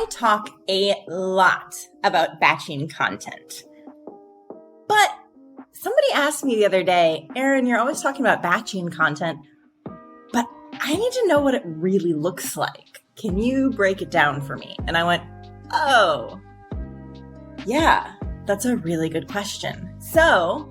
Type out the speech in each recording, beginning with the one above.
I talk a lot about batching content. But somebody asked me the other day, Erin, you're always talking about batching content, but I need to know what it really looks like. Can you break it down for me? And I went, oh, yeah, that's a really good question. So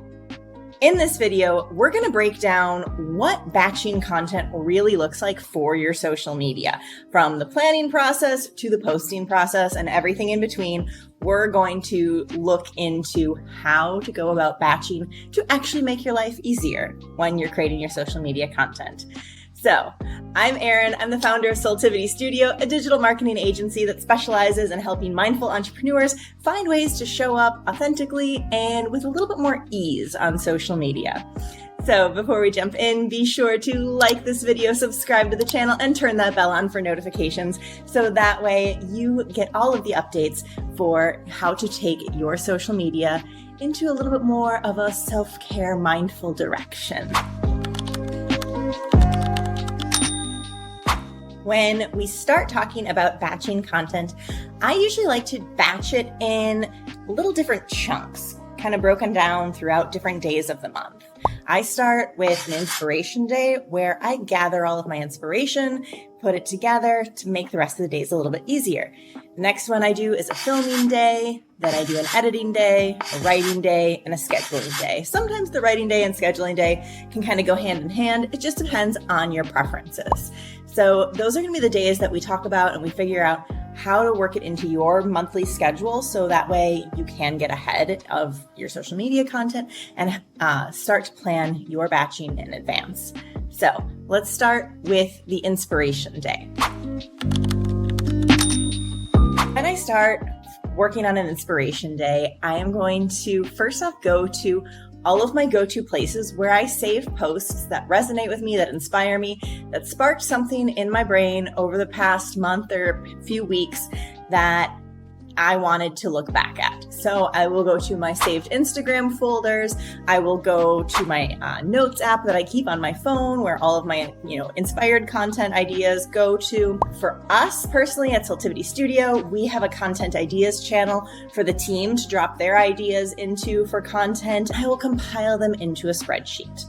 in this video, we're going to break down what batching content really looks like for your social media. From the planning process to the posting process and everything in between, we're going to look into how to go about batching to actually make your life easier when you're creating your social media content. So, I'm Erin. I'm the founder of Soultivity Studio, a digital marketing agency that specializes in helping mindful entrepreneurs find ways to show up authentically and with a little bit more ease on social media. So before we jump in, be sure to like this video, subscribe to the channel, and turn that bell on for notifications so that way you get all of the updates for how to take your social media into a little bit more of a self-care, mindful direction. When we start talking about batching content, I usually like to batch it in little different chunks, kind of broken down throughout different days of the month. I start with an inspiration day where I gather all of my inspiration, put it together to make the rest of the days a little bit easier. The next one I do is a filming day, then I do an editing day, a writing day, and a scheduling day. Sometimes the writing day and scheduling day can kind of go hand in hand. It just depends on your preferences. So those are going to be the days that we talk about and we figure out how to work it into your monthly schedule so that way you can get ahead of your social media content and start to plan your batching in advance. So let's start with the inspiration day. When I start working on an inspiration day, I am going to first off go to all of my go-to places where I save posts that resonate with me, that inspire me, that sparked something in my brain over the past month or few weeks that I wanted to look back at. So I will go to my saved Instagram folders. I will go to my notes app that I keep on my phone where all of my, inspired content ideas go to. For us personally at Soultivity Studio, we have a content ideas channel for the team to drop their ideas into for content. I will compile them into a spreadsheet.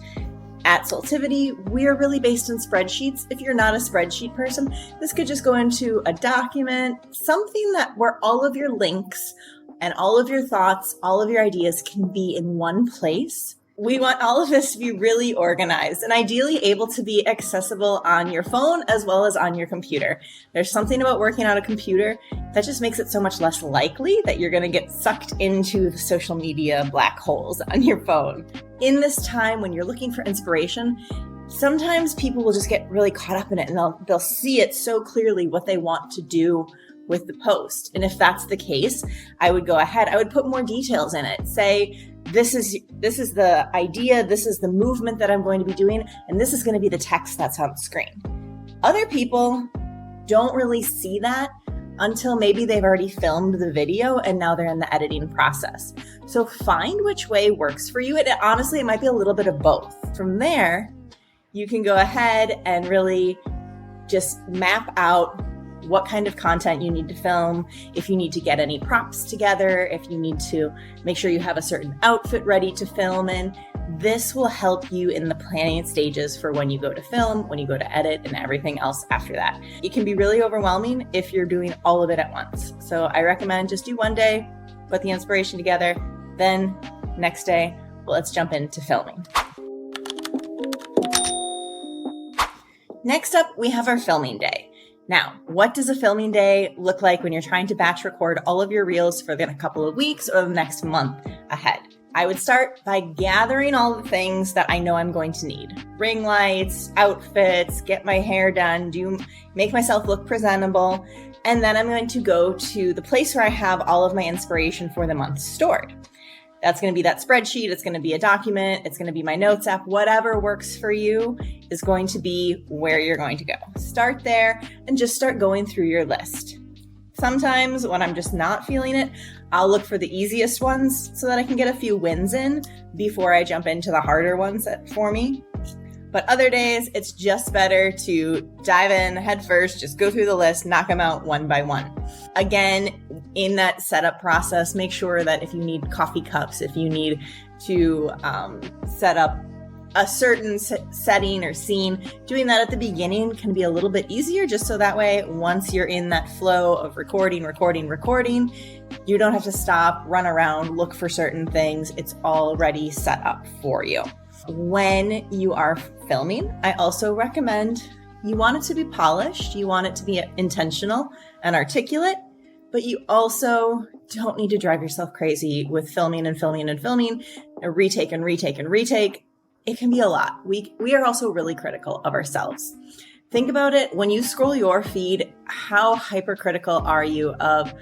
At Soultivity, we are really based on spreadsheets. If you're not a spreadsheet person, this could just go into a document, something where all of your links and all of your thoughts, all of your ideas can be in one place. We want all of this to be really organized and ideally able to be accessible on your phone as well as on your computer. There's something about working on a computer that just makes it so much less likely that you're going to get sucked into the social media black holes on your phone. In this time when you're looking for inspiration, sometimes people will just get really caught up in it and they'll see it so clearly what they want to do with the post. And if that's the case, I would go ahead, I would put more details in it. Say, this is the idea, this is the movement that I'm going to be doing, and this is going to be the text that's on the screen. Other people don't really see that until maybe they've already filmed the video and now they're in the editing process. So find which way works for you. Honestly, it might be a little bit of both. From there, you can go ahead and really just map out what kind of content you need to film, if you need to get any props together, if you need to make sure you have a certain outfit ready to film in. This will help you in the planning stages for when you go to film, when you go to edit, and everything else after that. It can be really overwhelming if you're doing all of it at once. So I recommend just do one day, put the inspiration together, then next day, let's jump into filming. Next up, we have our filming day. Now, what does a filming day look like when you're trying to batch record all of your reels for the couple of weeks or the next month ahead? I would start by gathering all the things that I know I'm going to need. Ring lights, outfits, get my hair done, make myself look presentable. And then I'm going to go to the place where I have all of my inspiration for the month stored. That's going to be that spreadsheet. It's going to be a document. It's going to be my notes app. Whatever works for you is going to be where you're going to go. Start there and just start going through your list. Sometimes when I'm just not feeling it, I'll look for the easiest ones so that I can get a few wins in before I jump into the harder ones for me. But other days, it's just better to dive in head first, just go through the list, knock them out one by one. Again, in that setup process, make sure that if you need coffee cups, if you need to set up a certain setting or scene, doing that at the beginning can be a little bit easier, just so that way, once you're in that flow of recording, you don't have to stop, run around, look for certain things. It's already set up for you. When you are filming, I also recommend you want it to be polished, you want it to be intentional and articulate, but you also don't need to drive yourself crazy with filming, a retake. It can be a lot. We are also really critical of ourselves. Think about it. When you scroll your feed, how hypercritical are you of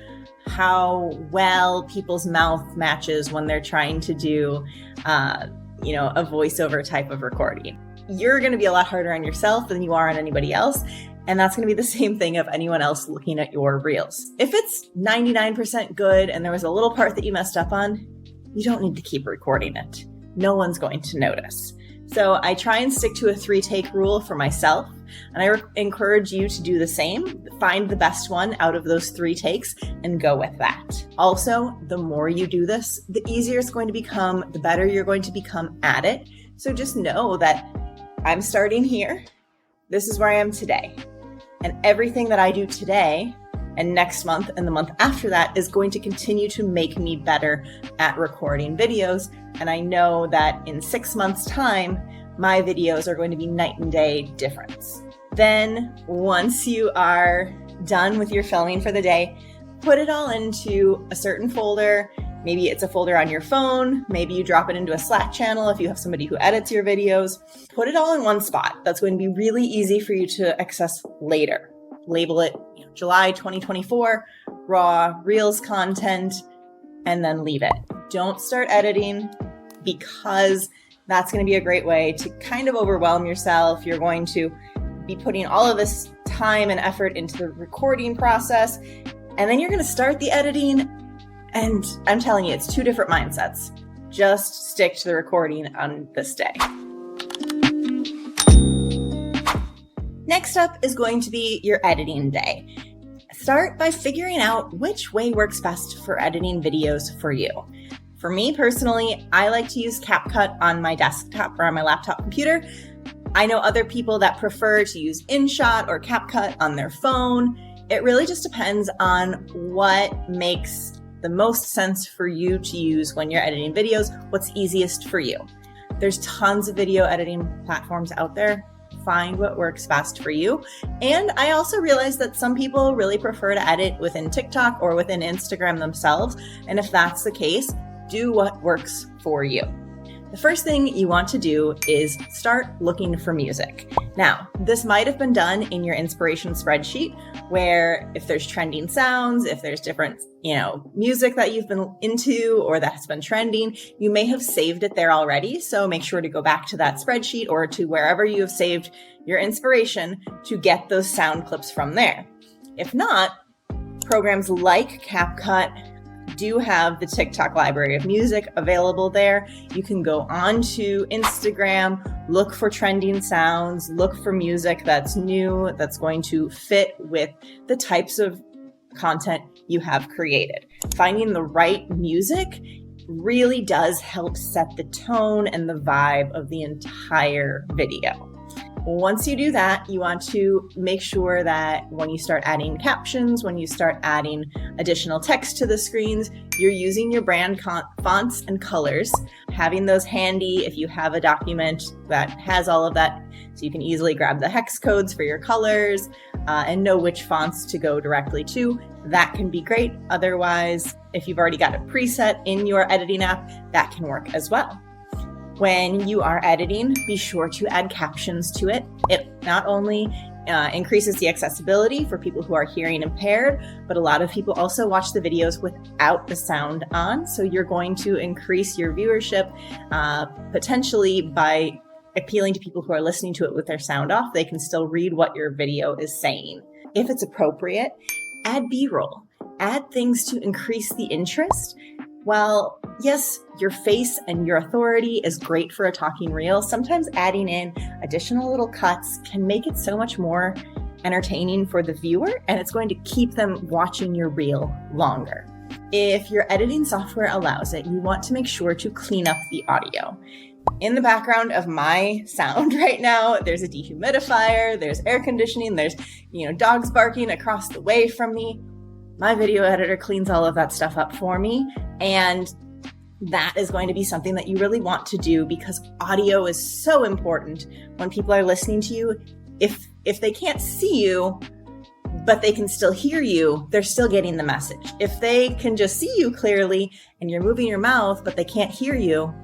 how well people's mouth matches when they're trying to do, a voiceover type of recording? You're going to be a lot harder on yourself than you are on anybody else. And that's going to be the same thing of anyone else looking at your reels. If it's 99% good and there was a little part that you messed up on, you don't need to keep recording it. No one's going to notice. So I try and stick to a 3-take rule for myself. And I encourage you to do the same. Find the best one out of those 3 takes and go with that. Also, the more you do this, the easier it's going to become, the better you're going to become at it. So just know that I'm starting here. This is where I am today. And everything that I do today and next month and the month after that is going to continue to make me better at recording videos. And I know that in 6 months' time, my videos are going to be night and day difference. Then once you are done with your filming for the day, put it all into a certain folder. Maybe it's a folder on your phone. Maybe you drop it into a Slack channel if you have somebody who edits your videos. Put it all in one spot. That's going to be really easy for you to access later. Label it July 2024, raw Reels content, and then leave it. Don't start editing, because that's going to be a great way to kind of overwhelm yourself. You're going to be putting all of this time and effort into the recording process, and then you're going to start the editing. And I'm telling you, it's 2 different mindsets. Just stick to the recording on this day. Next up is going to be your editing day. Start by figuring out which way works best for editing videos for you. For me personally, I like to use CapCut on my desktop or on my laptop computer. I know other people that prefer to use InShot or CapCut on their phone. It really just depends on what makes the most sense for you to use when you're editing videos, what's easiest for you. There's tons of video editing platforms out there. Find what works best for you. And I also realize that some people really prefer to edit within TikTok or within Instagram themselves. And if that's the case, do what works for you. The first thing you want to do is start looking for music. Now, this might have been done in your inspiration spreadsheet, where if there's trending sounds, if there's different, music that you've been into or that has been trending, you may have saved it there already. So make sure to go back to that spreadsheet or to wherever you have saved your inspiration to get those sound clips from there. If not, programs like CapCut do have the TikTok library of music available there. You can go onto Instagram, look for trending sounds, look for music that's new, that's going to fit with the types of content you have created. Finding the right music really does help set the tone and the vibe of the entire video. Once you do that, you want to make sure that when you start adding captions, when you start adding additional text to the screens, you're using your brand fonts and colors, having those handy if you have a document that has all of that, so you can easily grab the hex codes for your colors and know which fonts to go directly to. That can be great. Otherwise, if you've already got a preset in your editing app, that can work as well. When you are editing, be sure to add captions to it. It not only increases the accessibility for people who are hearing impaired, but a lot of people also watch the videos without the sound on. So you're going to increase your viewership potentially by appealing to people who are listening to it with their sound off. They can still read what your video is saying. If it's appropriate, add B-roll. Add things to increase the interest while Yes, your face and your authority is great for a talking reel. Sometimes adding in additional little cuts can make it so much more entertaining for the viewer, and it's going to keep them watching your reel longer. If your editing software allows it, you want to make sure to clean up the audio. In the background of my sound right now, there's a dehumidifier, there's air conditioning, there's, dogs barking across the way from me. My video editor cleans all of that stuff up for me, and that is going to be something that you really want to do because audio is so important when people are listening to you. If they can't see you, but they can still hear you, they're still getting the message. If they can just see you clearly and you're moving your mouth, but they can't hear you,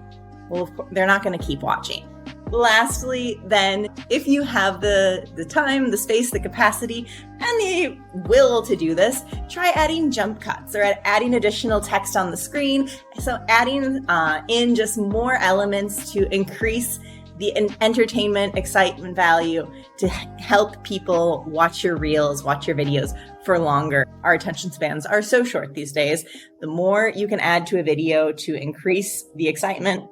well, of course, they're not going to keep watching. Lastly, then, if you have the time, the space, the capacity, and the will to do this, try adding jump cuts or adding additional text on the screen. So adding in just more elements to increase the entertainment, excitement value to help people watch your reels, watch your videos for longer. Our attention spans are so short these days. The more you can add to a video to increase the excitement,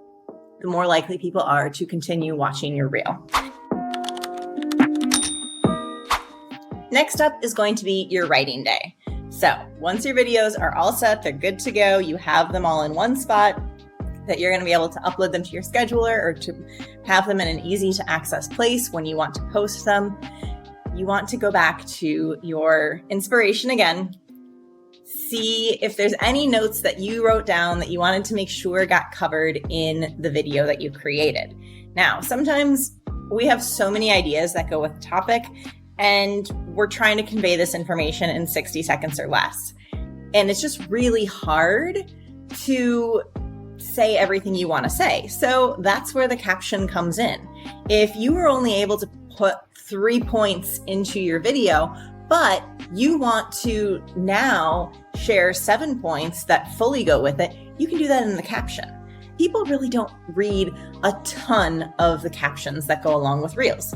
the more likely people are to continue watching your reel. Next up is going to be your writing day. So once your videos are all set, they're good to go, you have them all in one spot, that you're going to be able to upload them to your scheduler or to have them in an easy to access place when you want to post them. You want to go back to your inspiration again, see if there's any notes that you wrote down that you wanted to make sure got covered in the video that you created. Now, sometimes we have so many ideas that go with the topic, and we're trying to convey this information in 60 seconds or less. And it's just really hard to say everything you want to say. So that's where the caption comes in. If you were only able to put 3 points into your video, but you want to now share 7 points that fully go with it, you can do that in the caption. People really don't read a ton of the captions that go along with reels.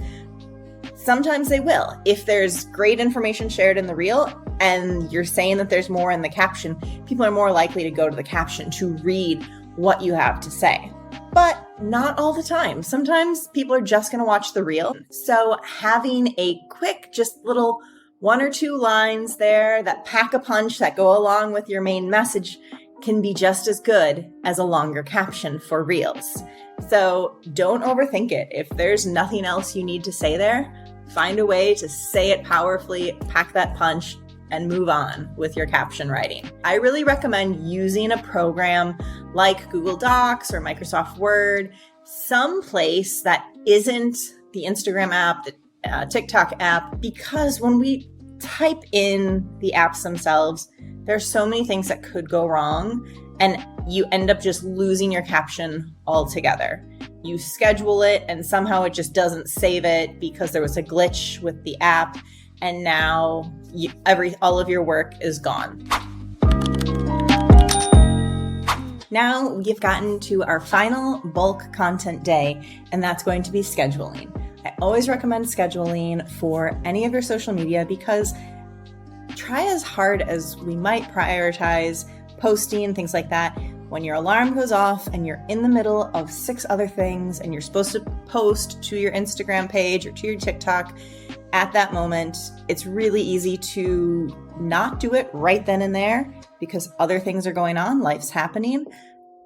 Sometimes they will. If there's great information shared in the reel and you're saying that there's more in the caption, people are more likely to go to the caption to read what you have to say. But not all the time. Sometimes people are just going to watch the reel. So having a quick, just little 1 or 2 lines there that pack a punch that go along with your main message can be just as good as a longer caption for reels. So don't overthink it. If there's nothing else you need to say there, find a way to say it powerfully, pack that punch, and move on with your caption writing. I really recommend using a program like Google Docs or Microsoft Word, some place that isn't the Instagram app, the TikTok app, because when we type in the apps themselves, there's so many things that could go wrong, and you end up just losing your caption altogether. You schedule it and somehow it just doesn't save it because there was a glitch with the app, and now all of your work is gone. Now we've gotten to our final bulk content day, and that's going to be scheduling. I always recommend scheduling for any of your social media because try as hard as we might prioritize posting and things like that. When your alarm goes off and you're in the middle of 6 other things and you're supposed to post to your Instagram page or to your TikTok, at that moment, it's really easy to not do it right then and there because other things are going on, life's happening,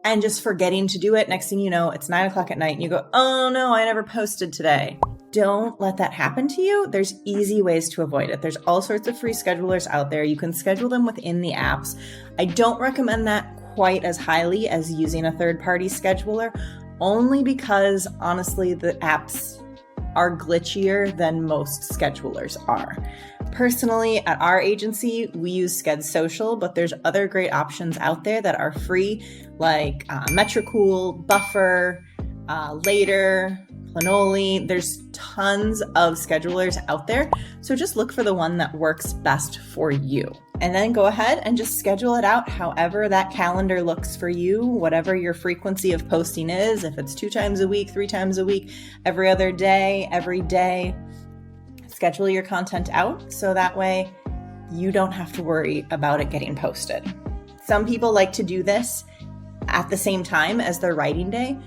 and just forgetting to do it. Next thing you know, it's 9 o'clock at night and you go, oh no, I never posted today. Don't let that happen to you. There's easy ways to avoid it. There's all sorts of free schedulers out there. You can schedule them within the apps. I don't recommend that quite as highly as using a third-party scheduler, only because honestly, the apps are glitchier than most schedulers are. Personally, at our agency, we use Sched Social, but there's other great options out there that are free, like Metricool, Buffer, Later, Planoly. There's tons of schedulers out there, so just look for the one that works best for you. And then go ahead and just schedule it out however that calendar looks for you, whatever your frequency of posting is. If it's 2 times a week, 3 times a week, every other day, every day, schedule your content out so that way you don't have to worry about it getting posted. Some people like to do this at the same time as their writing day,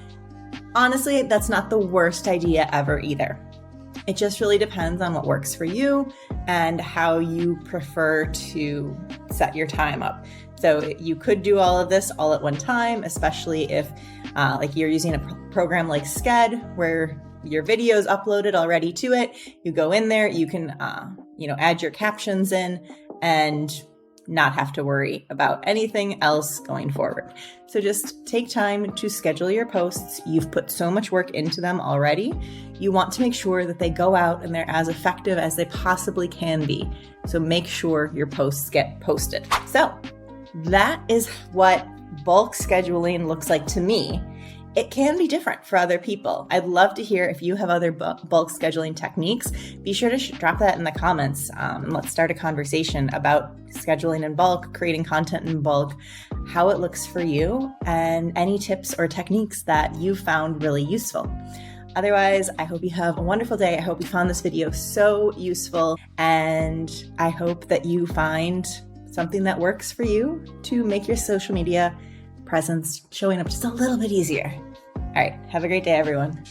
honestly, that's not the worst idea ever either. It just really depends on what works for you and how you prefer to set your time up. So you could do all of this all at one time, especially if like you're using a program like Sked where your video is uploaded already to it. You go in there, you can add your captions in and not have to worry about anything else going forward. So just take time to schedule your posts. You've put so much work into them already. You want to make sure that they go out and they're as effective as they possibly can be. So make sure your posts get posted. So that is what bulk scheduling looks like to me. It can be different for other people. I'd love to hear if you have other bulk scheduling techniques. Be sure to drop that in the comments. And let's start a conversation about scheduling in bulk, creating content in bulk, how it looks for you, and any tips or techniques that you found really useful. Otherwise, I hope you have a wonderful day. I hope you found this video so useful, and I hope that you find something that works for you to make your social media presence showing up just a little bit easier. All right, have a great day, everyone.